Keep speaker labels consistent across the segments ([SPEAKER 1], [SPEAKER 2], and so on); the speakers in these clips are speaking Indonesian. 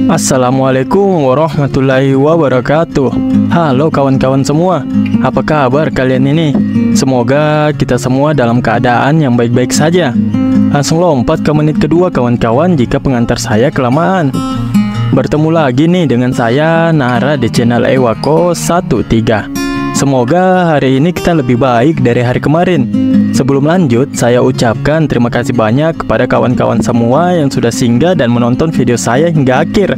[SPEAKER 1] Assalamualaikum warahmatullahi wabarakatuh. Halo kawan-kawan semua, apa kabar kalian ini? Semoga kita semua dalam keadaan yang baik-baik saja. Langsung lompat ke menit kedua kawan-kawan jika pengantar saya kelamaan. Bertemu lagi nih dengan saya Nara di channel Ewako 13. Semoga hari ini kita lebih baik dari hari kemarin. Sebelum lanjut, saya ucapkan terima kasih banyak kepada kawan-kawan semua yang sudah singgah dan menonton video saya hingga akhir.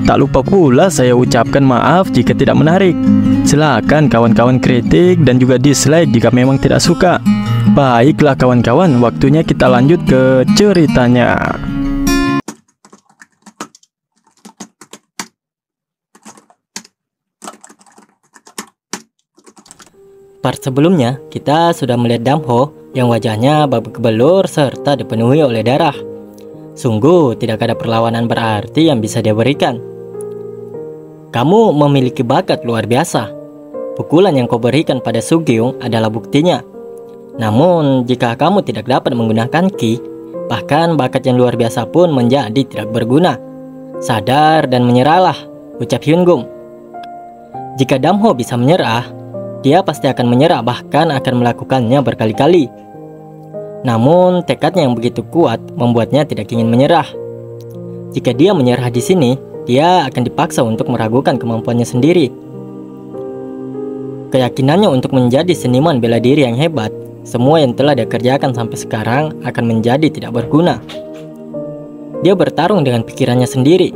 [SPEAKER 1] Tak lupa pula saya ucapkan maaf jika tidak menarik. Silakan kawan-kawan kritik dan juga dislike jika memang tidak suka. Baiklah kawan-kawan, waktunya kita lanjut ke ceritanya.
[SPEAKER 2] Part sebelumnya, kita sudah melihat Damho yang wajahnya babak belur serta dipenuhi oleh darah. Sungguh tidak ada perlawanan berarti yang bisa dia berikan. Kamu memiliki bakat luar biasa. Pukulan yang kau berikan pada Sugyong adalah buktinya. Namun, jika kamu tidak dapat menggunakan ki, bahkan bakat yang luar biasa pun menjadi tidak berguna. Sadar dan menyerahlah, ucap Hyungum. Jika Damho bisa menyerah, dia pasti akan menyerah, bahkan akan melakukannya berkali-kali. Namun, tekadnya yang begitu kuat membuatnya tidak ingin menyerah. Jika dia menyerah di sini, dia akan dipaksa untuk meragukan kemampuannya sendiri. Keyakinannya untuk menjadi seniman bela diri yang hebat, semua yang telah dia kerjakan sampai sekarang akan menjadi tidak berguna. Dia bertarung dengan pikirannya sendiri.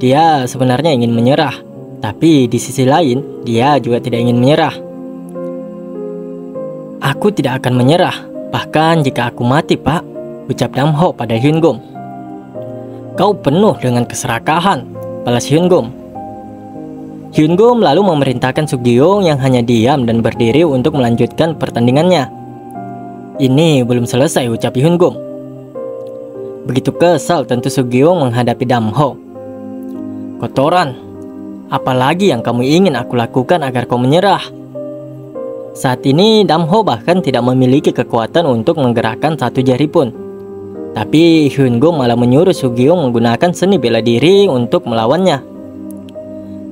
[SPEAKER 2] Dia sebenarnya ingin menyerah, tapi di sisi lain, dia juga tidak ingin menyerah. Aku tidak akan menyerah, bahkan jika aku mati, Pak, ucap Damho pada Hyungum. Kau penuh dengan keserakahan, balas Hyungum. Hyungum lalu memerintahkan Sugyong yang hanya diam dan berdiri untuk melanjutkan pertandingannya. Ini belum selesai, ucap Hyungum. Begitu kesal tentu Sugyong menghadapi Damho. Kotoran, apalagi yang kamu ingin aku lakukan agar kau menyerah? Saat ini Damho bahkan tidak memiliki kekuatan untuk menggerakkan satu jari pun. Tapi Hyungum malah menyuruh Sugyong menggunakan seni bela diri untuk melawannya.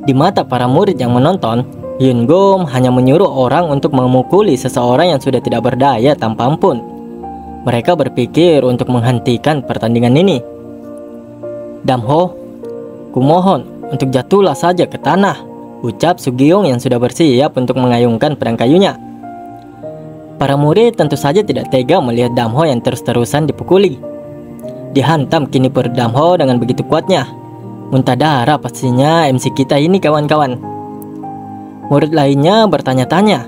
[SPEAKER 2] Di mata para murid yang menonton, Hyungum hanya menyuruh orang untuk memukuli seseorang yang sudah tidak berdaya tanpa ampun. Mereka berpikir untuk menghentikan pertandingan ini. Damho, kumohon untuk jatuhlah saja ke tanah, ucap Sugyong yang sudah bersiap untuk mengayunkan pedang kayunya. Para murid tentu saja tidak tega melihat Damho yang terus-terusan dipukuli. Dihantam kini perut Damho dengan begitu kuatnya. Muntah darah pastinya MC kita ini kawan-kawan. Murid lainnya bertanya-tanya,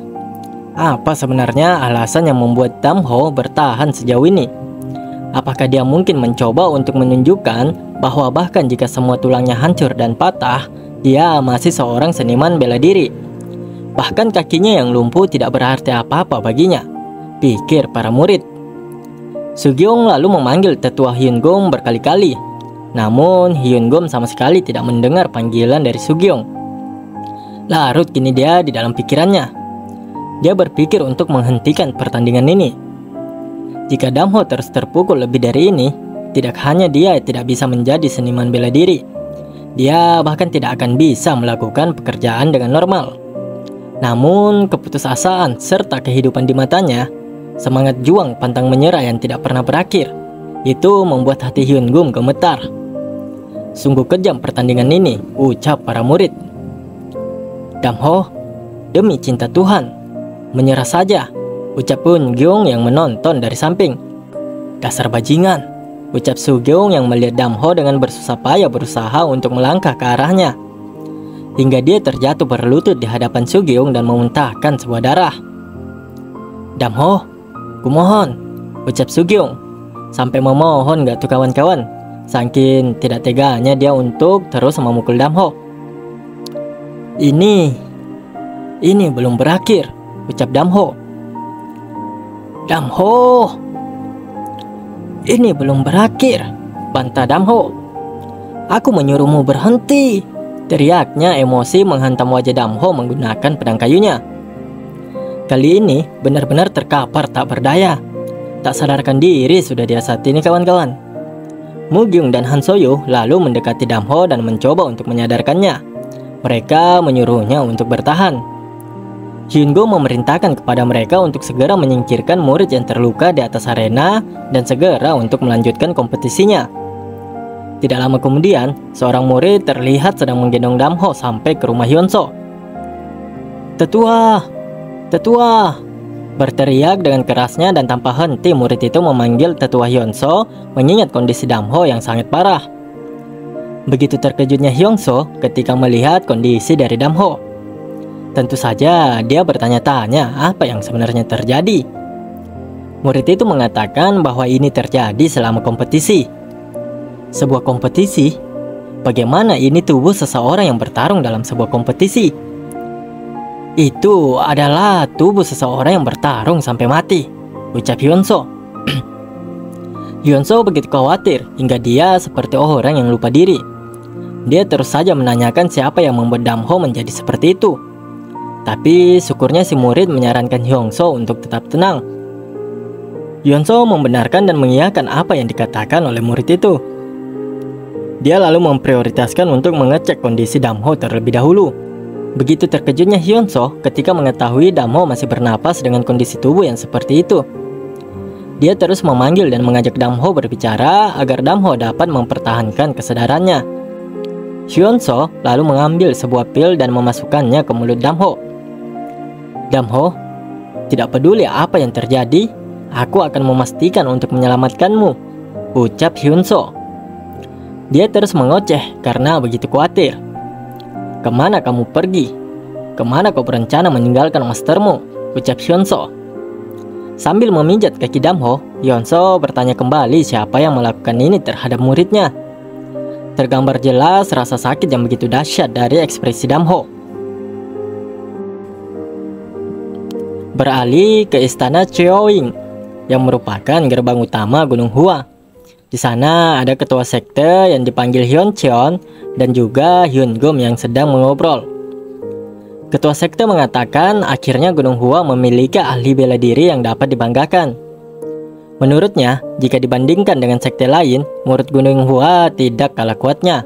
[SPEAKER 2] apa sebenarnya alasan yang membuat Damho bertahan sejauh ini? Apakah dia mungkin mencoba untuk menunjukkan bahwa bahkan jika semua tulangnya hancur dan patah, dia masih seorang seniman bela diri. Bahkan kakinya yang lumpuh tidak berarti apa-apa baginya, pikir para murid. Sugyong lalu memanggil tetua Hyungum berkali-kali. Namun Hyungum sama sekali tidak mendengar panggilan dari Sugyong. Larut kini dia di dalam pikirannya. Dia berpikir untuk menghentikan pertandingan ini. Jika Damho terus terpukul lebih dari ini, tidak hanya dia tidak bisa menjadi seniman bela diri, dia bahkan tidak akan bisa melakukan pekerjaan dengan normal. Namun keputusasaan serta kehidupan di matanya, semangat juang pantang menyerah yang tidak pernah berakhir, itu membuat hati Hyungum gemetar. Sungguh kejam pertandingan ini, ucap para murid. Damho, demi cinta Tuhan, menyerah saja, ucap Eungyong yang menonton dari samping. Dasar bajingan, ucap Sugyong yang melihat Damho dengan bersusah payah berusaha untuk melangkah ke arahnya. Hingga dia terjatuh berlutut di hadapan Sugyong dan memuntahkan sebuah darah. Damho, kumohon, ucap Sugyong. Sampai memohon gak tuh kawan-kawan? Saking tidak teganya dia untuk terus memukul Damho. Ini belum berakhir, ucap Damho. Damho, ini belum berakhir, bantah Damho. Aku menyuruhmu berhenti, teriaknya emosi menghantam wajah Damho menggunakan pedang kayunya. Kali ini benar-benar terkapar tak berdaya. Tak sadarkan diri sudah dia saat ini kawan-kawan. Mugyung dan Han Soyu lalu mendekati Damho dan mencoba untuk menyadarkannya. Mereka menyuruhnya untuk bertahan. Hyun-go memerintahkan kepada mereka untuk segera menyingkirkan murid yang terluka di atas arena dan segera untuk melanjutkan kompetisinya. Tidak lama kemudian, seorang murid terlihat sedang menggendong Damho sampai ke rumah Hyun-so. "Tetua! Tetua!" berteriak dengan kerasnya dan tanpa henti murid itu memanggil tetua Hyun-so mengingat kondisi Damho yang sangat parah. Begitu terkejutnya Hyun-so ketika melihat kondisi dari Damho. Tentu saja dia bertanya-tanya apa yang sebenarnya terjadi. Murid itu mengatakan bahwa ini terjadi selama kompetisi. Sebuah kompetisi? Bagaimana ini tubuh seseorang yang bertarung dalam sebuah kompetisi? Itu adalah tubuh seseorang yang bertarung sampai mati, ucap Hyun-so. Hyun-so begitu khawatir hingga dia seperti orang yang lupa diri. Dia terus saja menanyakan siapa yang membuat Damho menjadi seperti itu. Tapi syukurnya si murid menyarankan Hyun-so untuk tetap tenang. Hyun-so membenarkan dan mengiyakan apa yang dikatakan oleh murid itu. Dia lalu memprioritaskan untuk mengecek kondisi Damho terlebih dahulu. Begitu terkejutnya Hyun-so ketika mengetahui Damho masih bernapas dengan kondisi tubuh yang seperti itu. Dia terus memanggil dan mengajak Damho berbicara agar Damho dapat mempertahankan kesadarannya. Hyun-so lalu mengambil sebuah pil dan memasukkannya ke mulut Damho. "Damho, tidak peduli apa yang terjadi, aku akan memastikan untuk menyelamatkanmu," ucap Hyun-so. Dia terus mengoceh karena begitu khawatir. "Kemana kamu pergi? Kemana kau berencana meninggalkan mastermu?" ucap Hyun-so. Sambil memijat kaki Damho, Hyun-so bertanya kembali siapa yang melakukan ini terhadap muridnya. Tergambar jelas rasa sakit yang begitu dahsyat dari ekspresi Damho. Beralih ke istana Cheowing yang merupakan gerbang utama Gunung Hua. Di sana ada ketua sekte yang dipanggil Hyun Cheon dan juga Hyun Gom yang sedang mengobrol. Ketua sekte mengatakan akhirnya Gunung Hua memiliki ahli bela diri yang dapat dibanggakan. Menurutnya, jika dibandingkan dengan sekte lain, murid Gunung Hua tidak kalah kuatnya.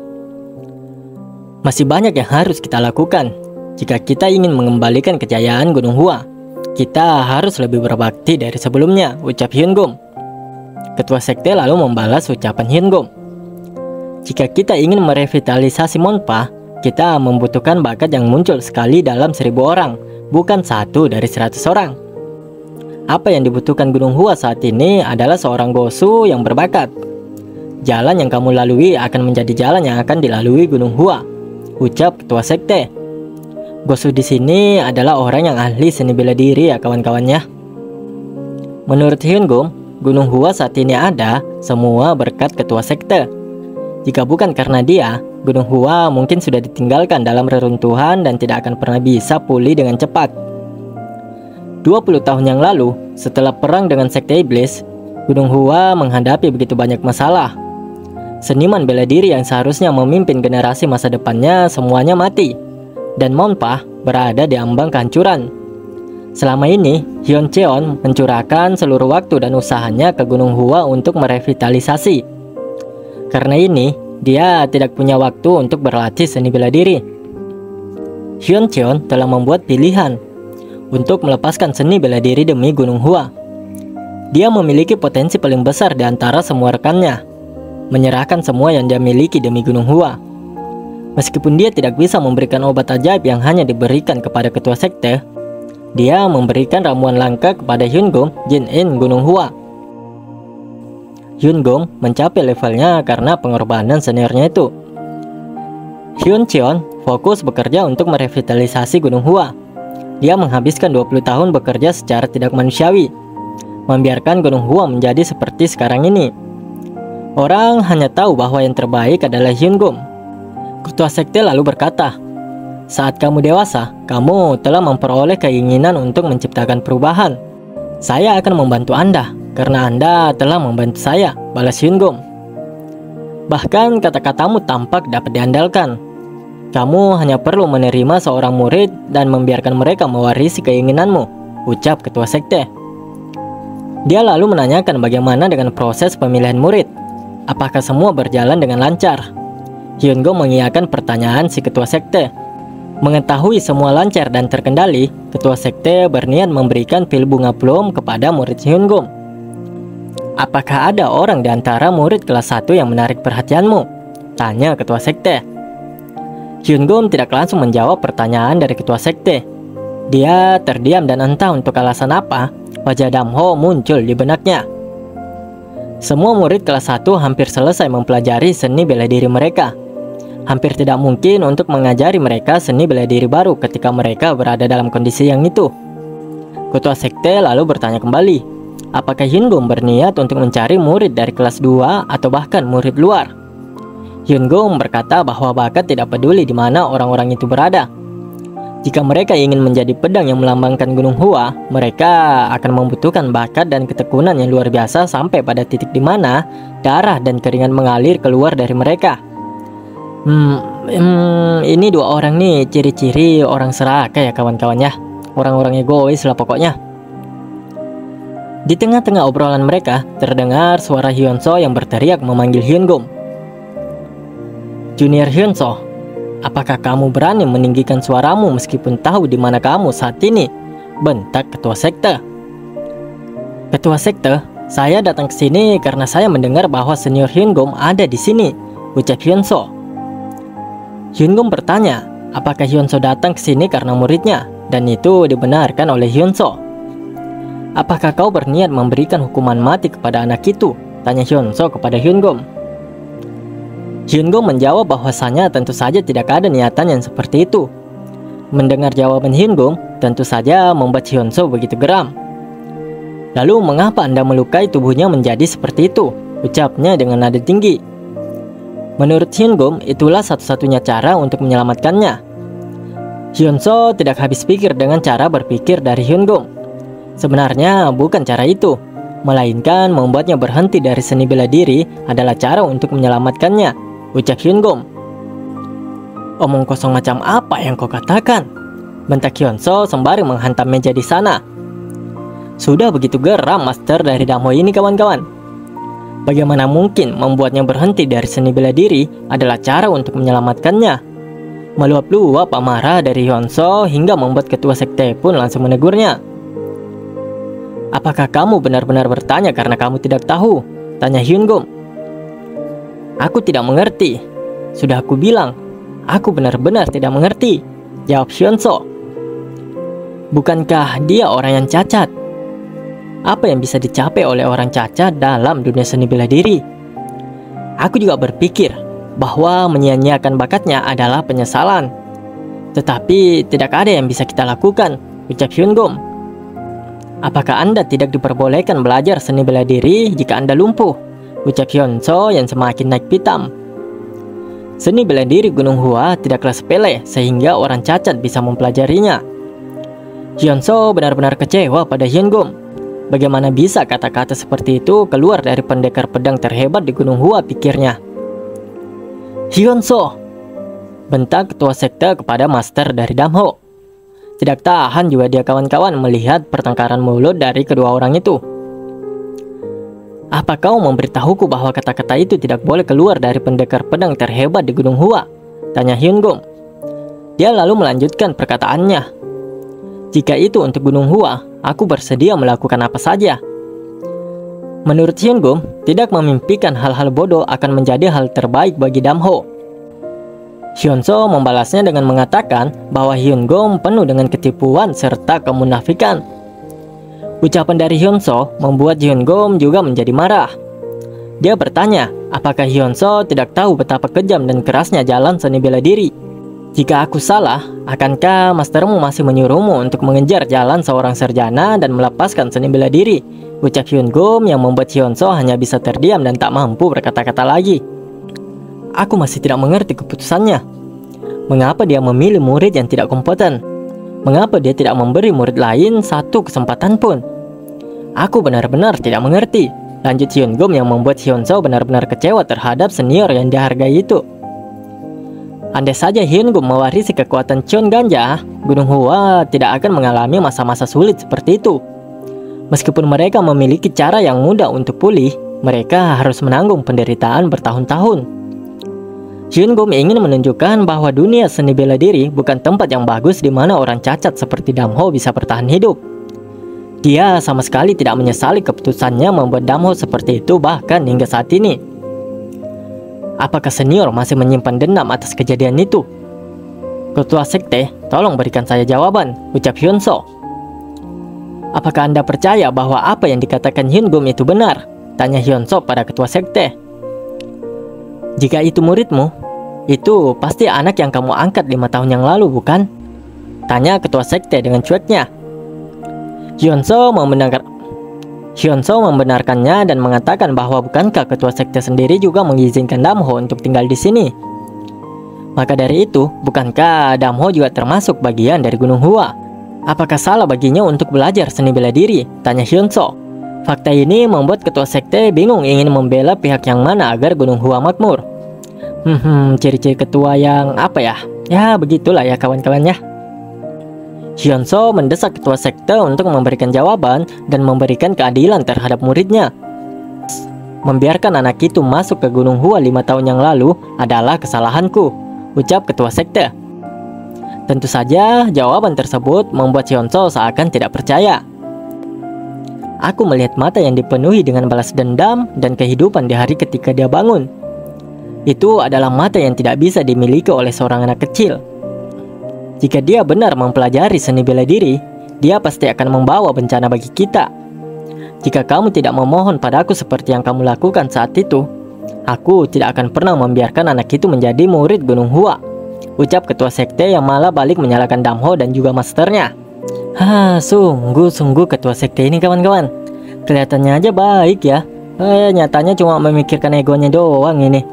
[SPEAKER 2] Masih banyak yang harus kita lakukan jika kita ingin mengembalikan kejayaan Gunung Hua. Kita harus lebih berbakti dari sebelumnya, ucap Hyun Gom. Ketua sekte lalu membalas ucapan Hyun Gom. Jika kita ingin merevitalisasi Monpa, kita membutuhkan bakat yang muncul sekali dalam 1000 orang, bukan 1 dari 100 orang. Apa yang dibutuhkan Gunung Hua saat ini adalah seorang Gosu yang berbakat. Jalan yang kamu lalui akan menjadi jalan yang akan dilalui Gunung Hua, ucap ketua sekte. Gosu di sini adalah orang yang ahli seni bela diri ya kawan-kawannya. Menurut Hyun Gom, Gunung Hua saat ini ada semua berkat ketua sekte. Jika bukan karena dia, Gunung Hua mungkin sudah ditinggalkan dalam reruntuhan dan tidak akan pernah bisa pulih dengan cepat. 20 tahun yang lalu, setelah perang dengan sekte iblis, Gunung Hua menghadapi begitu banyak masalah. Seniman bela diri yang seharusnya memimpin generasi masa depannya semuanya mati, dan Monpa berada di ambang kehancuran. Selama ini, Hyun Cheon mencurahkan seluruh waktu dan usahanya ke Gunung Hua untuk merevitalisasi. Karena ini, dia tidak punya waktu untuk berlatih seni bela diri. Hyun Cheon telah membuat pilihan untuk melepaskan seni bela diri demi Gunung Hua. Dia memiliki potensi paling besar di antara semua rekannya, menyerahkan semua yang dia miliki demi Gunung Hua. Meskipun dia tidak bisa memberikan obat ajaib yang hanya diberikan kepada ketua sekte, dia memberikan ramuan langka kepada Hyun Gom Jin-in Gunung Hua. Hyun Gom mencapai levelnya karena pengorbanan seniornya itu. Hyun Cheon fokus bekerja untuk merevitalisasi Gunung Hua. Dia menghabiskan 20 tahun bekerja secara tidak manusiawi, membiarkan Gunung Hua menjadi seperti sekarang ini. Orang hanya tahu bahwa yang terbaik adalah Hyun Gom. Ketua sekte lalu berkata, "Saat kamu dewasa, kamu telah memperoleh keinginan untuk menciptakan perubahan. Saya akan membantu Anda, karena Anda telah membantu saya," balas Hyun Gom. "Bahkan kata-katamu tampak dapat diandalkan. Kamu hanya perlu menerima seorang murid dan membiarkan mereka mewarisi keinginanmu," ucap ketua sekte. Dia lalu menanyakan bagaimana dengan proses pemilihan murid. Apakah semua berjalan dengan lancar? Hyun-gum mengiyakan pertanyaan si ketua sekte. Mengetahui semua lancar dan terkendali, ketua sekte berniat memberikan pil bunga plum kepada murid Hyun-gum. Apakah ada orang di antara murid kelas 1 yang menarik perhatianmu? Tanya ketua sekte. Hyun-gum tidak langsung menjawab pertanyaan dari ketua sekte. Dia terdiam dan entah untuk alasan apa, wajah Damho muncul di benaknya. Semua murid kelas 1 hampir selesai mempelajari seni bela diri mereka. Hampir tidak mungkin untuk mengajari mereka seni bela diri baru ketika mereka berada dalam kondisi yang itu. Ketua sekte lalu bertanya kembali, apakah Hyun-gum berniat untuk mencari murid dari kelas 2 atau bahkan murid luar? Hyun-gum berkata bahwa bakat tidak peduli di mana orang-orang itu berada. Jika mereka ingin menjadi pedang yang melambangkan Gunung Hua, mereka akan membutuhkan bakat dan ketekunan yang luar biasa sampai pada titik di mana darah dan keringat mengalir keluar dari mereka. Ini dua orang nih ciri-ciri orang serakah ya kawan-kawan ya. Orang-orang egois lah pokoknya. Di tengah-tengah obrolan mereka, terdengar suara Hyun-so yang berteriak memanggil Hyun-gum. Junior Hyun-so, apakah kamu berani meninggikan suaramu meskipun tahu di mana kamu saat ini? Bentak ketua sekte. Ketua sekte, saya datang ke sini karena saya mendengar bahwa senior Hyun-gum ada di sini, ucap Hyun-so. Hyun-gum bertanya, apakah Hyun-so datang ke sini karena muridnya? Dan itu dibenarkan oleh Hyun-so. Apakah kau berniat memberikan hukuman mati kepada anak itu? Tanya Hyun-so kepada Hyun-gum. Hyun-gum menjawab bahwasanya tentu saja tidak ada niatan yang seperti itu. Mendengar jawaban Hyun-gum, tentu saja membuat Hyun-so begitu geram. Lalu mengapa Anda melukai tubuhnya menjadi seperti itu? Ucapnya dengan nada tinggi. Menurut Hyun-gum, itulah satu-satunya cara untuk menyelamatkannya. Hyun-so tidak habis pikir dengan cara berpikir dari Hyun-gum. Sebenarnya bukan cara itu, melainkan membuatnya berhenti dari seni bela diri adalah cara untuk menyelamatkannya, ucap Hyun-gum. Omong kosong macam apa yang kau katakan? Bentak Hyun-so sembari menghantam meja di sana. Sudah begitu geram master dari Damho ini kawan-kawan. Bagaimana mungkin membuatnya berhenti dari seni bela diri adalah cara untuk menyelamatkannya? Meluap-luap amarah dari Hyun-so hingga membuat ketua sekte pun langsung menegurnya. Apakah kamu benar-benar bertanya karena kamu tidak tahu? Tanya Hyun-gum. Aku tidak mengerti. Sudah aku bilang, aku benar-benar tidak mengerti, jawab Hyun-so. Bukankah dia orang yang cacat? Apa yang bisa dicapai oleh orang cacat dalam dunia seni bela diri? Aku juga berpikir bahwa menyia-nyiakan bakatnya adalah penyesalan. Tetapi tidak ada yang bisa kita lakukan, ucap Hyun-gum. Apakah Anda tidak diperbolehkan belajar seni bela diri jika Anda lumpuh? Ucap Hyun-so yang semakin naik pitam. Seni bela diri Gunung Hua tidaklah sepele sehingga orang cacat bisa mempelajarinya. Hyun-so benar-benar kecewa pada Hyun-gum. Bagaimana bisa kata-kata seperti itu keluar dari pendekar pedang terhebat di Gunung Hua, pikirnya. Hyun-so, bentak ketua sekte kepada master dari Damho. Tidak tahan juga dia kawan-kawan melihat pertengkaran mulut dari kedua orang itu. Apa kau memberitahuku bahwa kata-kata itu tidak boleh keluar dari pendekar pedang terhebat di Gunung Hua? Tanya Hyun-gum. Dia lalu melanjutkan perkataannya. Jika itu untuk Gunung Hua, aku bersedia melakukan apa saja. Menurut Hyun-gum, tidak memimpikan hal-hal bodoh akan menjadi hal terbaik bagi Damho. Hyun-so membalasnya dengan mengatakan bahwa Hyun-gum penuh dengan ketipuan serta kemunafikan. Ucapan dari Hyun-so membuat Hyun-gum juga menjadi marah. Dia bertanya, apakah Hyun-so tidak tahu betapa kejam dan kerasnya jalan seni bela diri? Jika aku salah, akankah mastermu masih menyuruhmu untuk mengejar jalan seorang sarjana dan melepaskan seni bela diri? Ucap Hyun-gum yang membuat Hyun-so hanya bisa terdiam dan tak mampu berkata-kata lagi. Aku masih tidak mengerti keputusannya. Mengapa dia memilih murid yang tidak kompeten? Mengapa dia tidak memberi murid lain satu kesempatan pun? Aku benar-benar tidak mengerti, lanjut Hyun-gum yang membuat Hyun-so benar-benar kecewa terhadap senior yang dihargai itu. Andai saja Hyungum mewarisi kekuatan Cheon Ganja, Gunung Hua tidak akan mengalami masa-masa sulit seperti itu. Meskipun mereka memiliki cara yang mudah untuk pulih, mereka harus menanggung penderitaan bertahun-tahun. Hyungum ingin menunjukkan bahwa dunia seni bela diri bukan tempat yang bagus di mana orang cacat seperti Damho bisa bertahan hidup. Dia sama sekali tidak menyesali keputusannya membuat Damho seperti itu bahkan hingga saat ini. Apakah senior masih menyimpan dendam atas kejadian itu? Ketua sekte, tolong berikan saya jawaban, ucap Hyunso. Apakah Anda percaya bahwa apa yang dikatakan Hyungum itu benar? Tanya Hyunso pada ketua sekte. Jika itu muridmu, itu pasti anak yang kamu angkat 5 tahun yang lalu, bukan? Tanya ketua sekte dengan cueknya. Hyunso membenarkannya dan mengatakan bahwa bukankah ketua sekte sendiri juga mengizinkan Damho untuk tinggal di sini? Maka dari itu, bukankah Damho juga termasuk bagian dari Gunung Hua? Apakah salah baginya untuk belajar seni bela diri? Tanya Hyunso. Fakta ini membuat ketua sekte bingung ingin membela pihak yang mana agar Gunung Hua makmur. Ciri-ciri ketua yang apa ya? Ya begitulah ya kawan-kawannya. Hyunso mendesak ketua sekte untuk memberikan jawaban dan memberikan keadilan terhadap muridnya. Membiarkan anak itu masuk ke Gunung Hua 5 tahun yang lalu adalah kesalahanku, ucap ketua sekte. Tentu saja jawaban tersebut membuat Hyunso seakan tidak percaya. Aku melihat mata yang dipenuhi dengan balas dendam dan kehidupan di hari ketika dia bangun. Itu adalah mata yang tidak bisa dimiliki oleh seorang anak kecil. Jika dia benar mempelajari seni bela diri, dia pasti akan membawa bencana bagi kita. Jika kamu tidak memohon padaku seperti yang kamu lakukan saat itu, aku tidak akan pernah membiarkan anak itu menjadi murid Gunung Hua, ucap ketua sekte yang malah balik menyalahkan Damho dan juga masternya. Sungguh ketua sekte ini kawan-kawan. Kelihatannya aja baik ya, nyatanya cuma memikirkan egonya doang ini.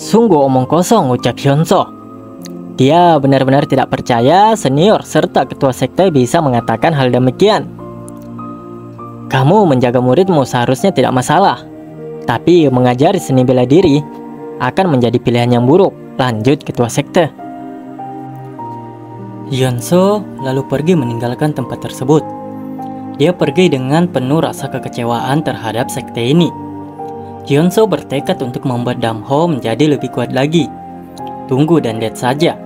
[SPEAKER 2] Sungguh omong kosong, ucap Hyunso. Dia benar-benar tidak percaya senior serta ketua sekte bisa mengatakan hal demikian. Kamu menjaga muridmu seharusnya tidak masalah, tapi mengajari seni bela diri akan menjadi pilihan yang buruk, lanjut ketua sekte. Hyunso lalu pergi meninggalkan tempat tersebut. Dia pergi dengan penuh rasa kekecewaan terhadap sekte ini. Hyunso bertekad untuk membuat Damho menjadi lebih kuat lagi. Tunggu dan lihat saja.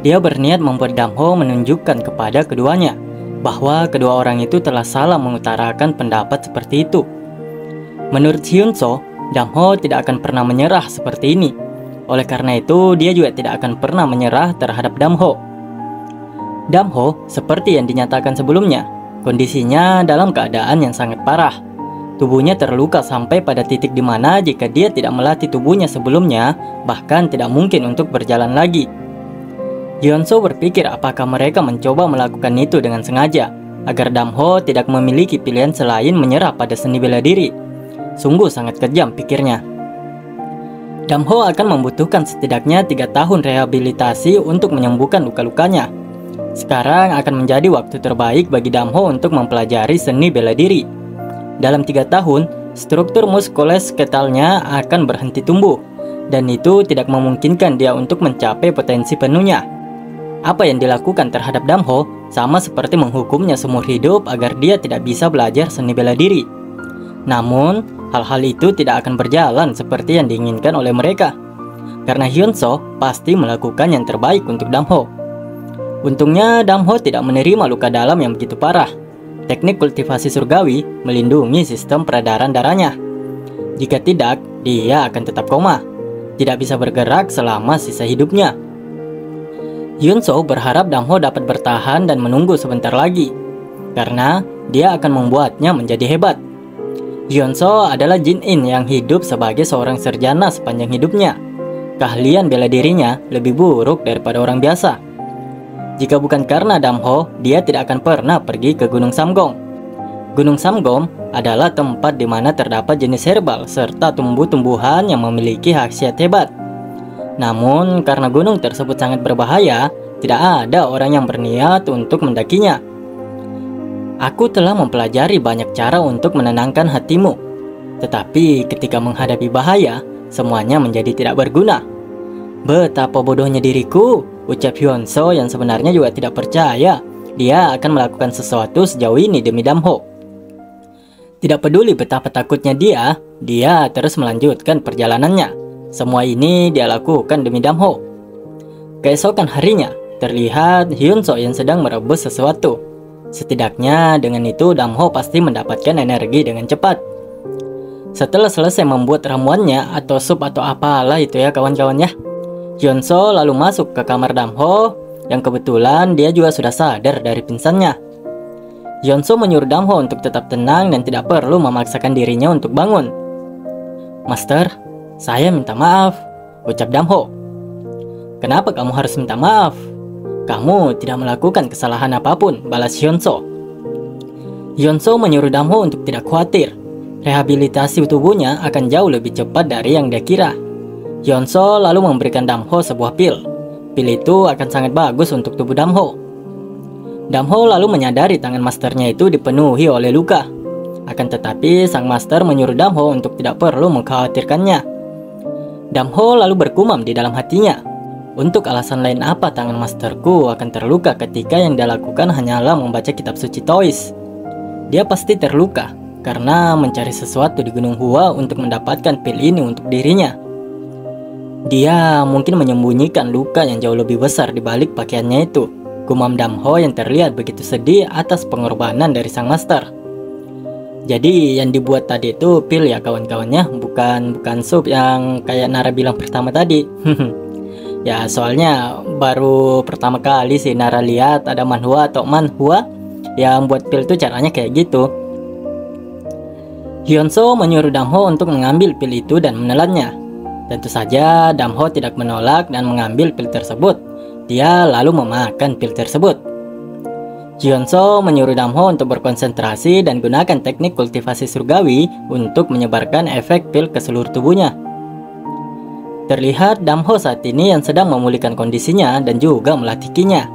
[SPEAKER 2] Dia berniat membuat Damho menunjukkan kepada keduanya bahwa kedua orang itu telah salah mengutarakan pendapat seperti itu. Menurut Hyunso, Damho tidak akan pernah menyerah seperti ini. Oleh karena itu, dia juga tidak akan pernah menyerah terhadap Damho. Damho, seperti yang dinyatakan sebelumnya, kondisinya dalam keadaan yang sangat parah. Tubuhnya terluka sampai pada titik di mana jika dia tidak melatih tubuhnya sebelumnya, bahkan tidak mungkin untuk berjalan lagi. Hyunso berpikir apakah mereka mencoba melakukan itu dengan sengaja, agar Damho tidak memiliki pilihan selain menyerah pada seni bela diri. Sungguh sangat kejam pikirnya. Damho akan membutuhkan setidaknya 3 tahun rehabilitasi untuk menyembuhkan luka-lukanya. Sekarang akan menjadi waktu terbaik bagi Damho untuk mempelajari seni bela diri. Dalam 3 tahun, struktur muskuloskeletalnya akan berhenti tumbuh, dan itu tidak memungkinkan dia untuk mencapai potensi penuhnya. Apa yang dilakukan terhadap Damho sama seperti menghukumnya seumur hidup agar dia tidak bisa belajar seni bela diri. Namun, hal-hal itu tidak akan berjalan seperti yang diinginkan oleh mereka, karena Hyunso pasti melakukan yang terbaik untuk Damho. Untungnya Damho tidak menerima luka dalam yang begitu parah. Teknik kultivasi surgawi melindungi sistem peredaran darahnya. Jika tidak, dia akan tetap koma, tidak bisa bergerak selama sisa hidupnya. Hyunso berharap Damho dapat bertahan dan menunggu sebentar lagi, karena dia akan membuatnya menjadi hebat. Hyunso adalah Jin-in yang hidup sebagai seorang sarjana sepanjang hidupnya. Keahlian bela dirinya lebih buruk daripada orang biasa. Jika bukan karena Damho, dia tidak akan pernah pergi ke Gunung Samgong. Gunung Samgong adalah tempat di mana terdapat jenis herbal serta tumbuh-tumbuhan yang memiliki khasiat hebat. Namun, karena gunung tersebut sangat berbahaya, tidak ada orang yang berniat untuk mendakinya. Aku telah mempelajari banyak cara untuk menenangkan hatimu, tetapi ketika menghadapi bahaya, semuanya menjadi tidak berguna. Betapa bodohnya diriku, ucap Hyunso yang sebenarnya juga tidak percaya dia akan melakukan sesuatu sejauh ini demi Damho. Tidak peduli betapa takutnya dia terus melanjutkan perjalanannya. Semua ini dia lakukan demi Damho. Keesokan harinya, terlihat Hyunso yang sedang merebus sesuatu. Setidaknya dengan itu Damho pasti mendapatkan energi dengan cepat. Setelah selesai membuat ramuannya atau sup atau apalah itu ya kawan-kawannya, Hyunso lalu masuk ke kamar Damho yang kebetulan dia juga sudah sadar dari pingsannya. Hyunso menyuruh Damho untuk tetap tenang dan tidak perlu memaksakan dirinya untuk bangun. "Master, saya minta maaf," ucap Damho. "Kenapa kamu harus minta maaf? Kamu tidak melakukan kesalahan apapun," balas Hyunso. Hyunso menyuruh Damho untuk tidak khawatir. Rehabilitasi tubuhnya akan jauh lebih cepat dari yang dia kira. Hyunso lalu memberikan Damho sebuah pil. Pil itu akan sangat bagus untuk tubuh Damho. Damho lalu menyadari tangan masternya itu dipenuhi oleh luka. Akan tetapi sang master menyuruh Damho untuk tidak perlu mengkhawatirkannya. Damho lalu bergumam di dalam hatinya, untuk alasan lain apa tangan masterku akan terluka ketika yang dia lakukan hanyalah membaca kitab suci Taois. Dia pasti terluka karena mencari sesuatu di Gunung Hua untuk mendapatkan pil ini untuk dirinya. Dia mungkin menyembunyikan luka yang jauh lebih besar di balik pakaiannya itu, gumam Damho yang terlihat begitu sedih atas pengorbanan dari sang master. Jadi yang dibuat tadi itu pil ya kawan-kawannya, bukan sup yang kayak Nara bilang pertama tadi. Ya soalnya baru pertama kali sih Nara lihat ada manhwa atau manhwa yang buat pil itu caranya kayak gitu. Hyunso menyuruh Damho untuk mengambil pil itu dan menelannya. Tentu saja Damho tidak menolak dan mengambil pil tersebut. Dia lalu memakan pil tersebut. Hyunso menyuruh Damho untuk berkonsentrasi dan gunakan teknik kultivasi surgawi untuk menyebarkan efek pil ke seluruh tubuhnya. Terlihat Damho saat ini yang sedang memulihkan kondisinya dan juga melatih ki-nya.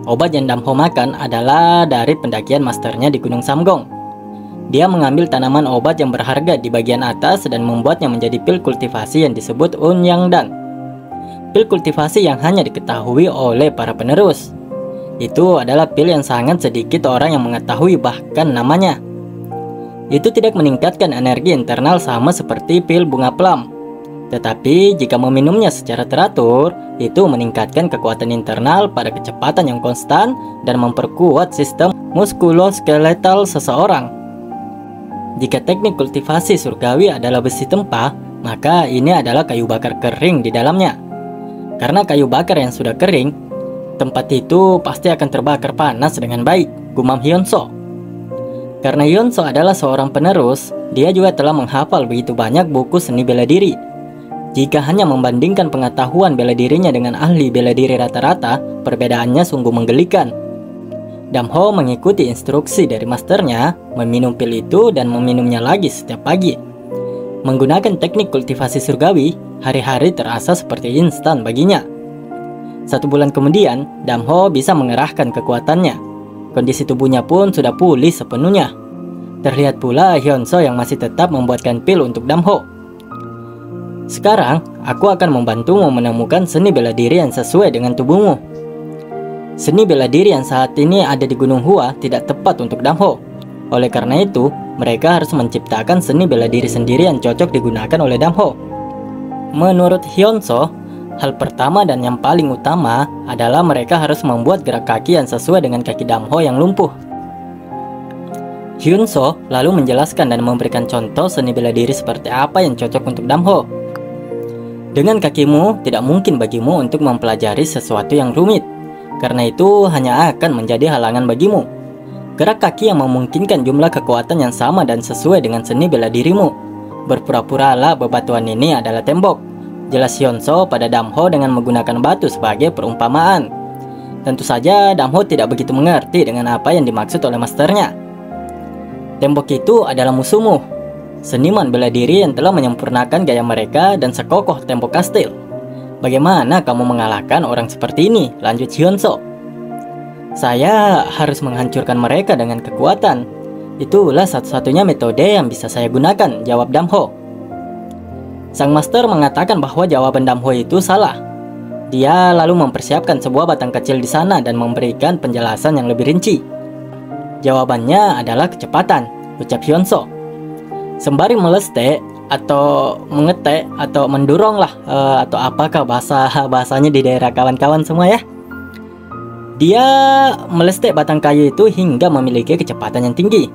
[SPEAKER 2] Obat yang Damho makan adalah dari pendakian masternya di Gunung Samgong. Dia mengambil tanaman obat yang berharga di bagian atas dan membuatnya menjadi pil kultivasi yang disebut Unyangdan. Pil kultivasi yang hanya diketahui oleh para penerus. Itu adalah pil yang sangat sedikit orang yang mengetahui bahkan namanya. Itu tidak meningkatkan energi internal sama seperti pil bunga plum. Tetapi jika meminumnya secara teratur, itu meningkatkan kekuatan internal pada kecepatan yang konstan dan memperkuat sistem muskuloskeletal seseorang. Jika teknik kultivasi surgawi adalah besi tempah, maka ini adalah kayu bakar kering di dalamnya. Karena kayu bakar yang sudah kering, tempat itu pasti akan terbakar panas dengan baik, gumam Hyunso. Karena Hyunso adalah seorang penerus, dia juga telah menghafal begitu banyak buku seni bela diri. Jika hanya membandingkan pengetahuan bela dirinya dengan ahli bela diri rata-rata, perbedaannya sungguh menggelikan. Damho mengikuti instruksi dari masternya, meminum pil itu dan meminumnya lagi setiap pagi. Menggunakan teknik kultivasi surgawi, hari-hari terasa seperti instan baginya. 1 bulan kemudian, Damho bisa mengerahkan kekuatannya. Kondisi tubuhnya pun sudah pulih sepenuhnya. Terlihat pula Hyunso yang masih tetap membuatkan pil untuk Damho. "Sekarang, aku akan membantumu menemukan seni bela diri yang sesuai dengan tubuhmu." Seni bela diri yang saat ini ada di Gunung Hua tidak tepat untuk Damho. Oleh karena itu, mereka harus menciptakan seni bela diri sendiri yang cocok digunakan oleh Damho. Menurut Hyunso, hal pertama dan yang paling utama adalah mereka harus membuat gerak kaki yang sesuai dengan kaki Damho yang lumpuh. Hyunso lalu menjelaskan dan memberikan contoh seni bela diri seperti apa yang cocok untuk Damho. "Dengan kakimu, tidak mungkin bagimu untuk mempelajari sesuatu yang rumit. Karena itu hanya akan menjadi halangan bagimu. Gerak kaki yang memungkinkan jumlah kekuatan yang sama dan sesuai dengan seni bela dirimu. Berpura-puralah bebatuan ini adalah tembok," jelas Hyunso pada Damho dengan menggunakan batu sebagai perumpamaan. Tentu saja Damho tidak begitu mengerti dengan apa yang dimaksud oleh masternya. Tembok itu adalah musuhmu, seniman bela diri yang telah menyempurnakan gaya mereka dan sekokoh tembok kastil. "Bagaimana kamu mengalahkan orang seperti ini?" lanjut Hyunso. "Saya harus menghancurkan mereka dengan kekuatan. Itulah satu-satunya metode yang bisa saya gunakan," jawab Damho. Sang master mengatakan bahwa jawaban Damho itu salah. Dia lalu mempersiapkan sebuah batang kecil di sana dan memberikan penjelasan yang lebih rinci. Jawabannya adalah kecepatan, ucap Hyunso. Sembari melestek atau mengetek atau mendorong lah, atau apakah bahasanya di daerah kawan-kawan semua ya. Dia melestek batang kayu itu hingga memiliki kecepatan yang tinggi.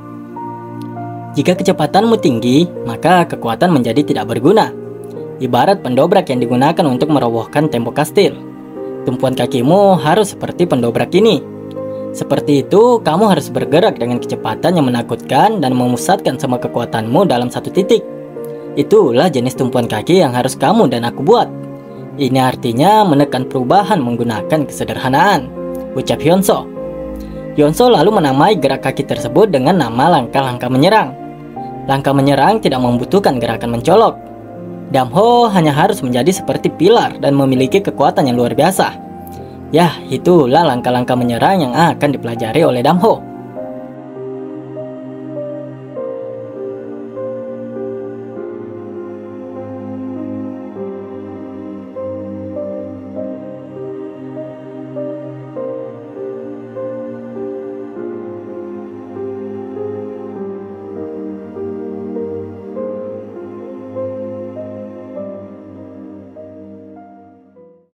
[SPEAKER 2] Jika kecepatanmu tinggi, maka kekuatan menjadi tidak berguna. Ibarat pendobrak yang digunakan untuk merobohkan tembok kastil. Tumpuan kakimu harus seperti pendobrak ini. Seperti itu, kamu harus bergerak dengan kecepatan yang menakutkan dan memusatkan semua kekuatanmu dalam satu titik. Itulah jenis tumpuan kaki yang harus kamu dan aku buat. Ini artinya menekan perubahan menggunakan kesederhanaan, ucap Hyunso. Hyunso lalu menamai gerak kaki tersebut dengan nama langkah-langkah menyerang. Langkah menyerang tidak membutuhkan gerakan mencolok. Damho hanya harus menjadi seperti pilar dan memiliki kekuatan yang luar biasa. Yah, itulah langkah-langkah menyerang yang akan dipelajari oleh Damho.